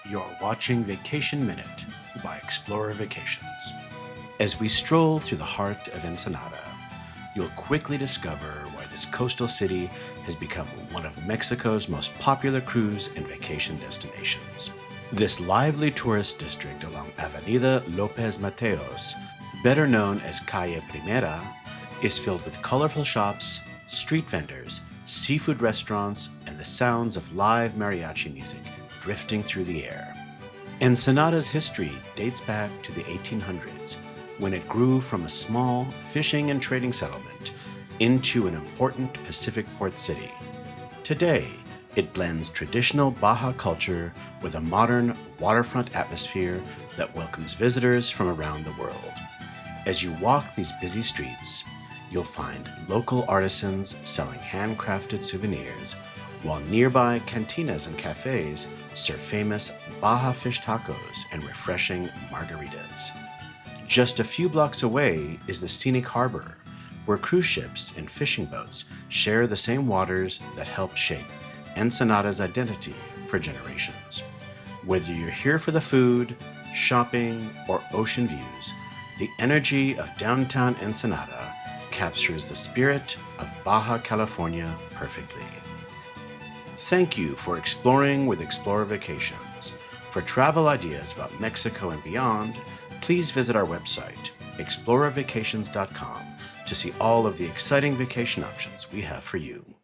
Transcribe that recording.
You're watching Vacation Minute by Explorer Vacations. As we stroll through the heart of Ensenada, you'll quickly discover why this coastal city has become one of Mexico's most popular cruise and vacation destinations. This lively tourist district along Avenida López Mateos, better known as Calle Primera, is filled with colorful shops, street vendors, seafood restaurants, and the sounds of live mariachi music drifting through the air. Ensenada's history dates back to the 1800s, when it grew from a small fishing and trading settlement into an important Pacific port city. Today, it blends traditional Baja culture with a modern waterfront atmosphere that welcomes visitors from around the world. As you walk these busy streets, you'll find local artisans selling handcrafted souvenirs, while nearby cantinas and cafes serve famous Baja fish tacos and refreshing margaritas. Just a few blocks away is the scenic harbor, where cruise ships and fishing boats share the same waters that helped shape Ensenada's identity for generations. Whether you're here for the food, shopping, or ocean views, the energy of downtown Ensenada captures the spirit of Baja California perfectly. Thank you for exploring with Explorer Vacations. For travel ideas about Mexico and beyond, please visit our website, ExplorerVacations.com, to see all of the exciting vacation options we have for you.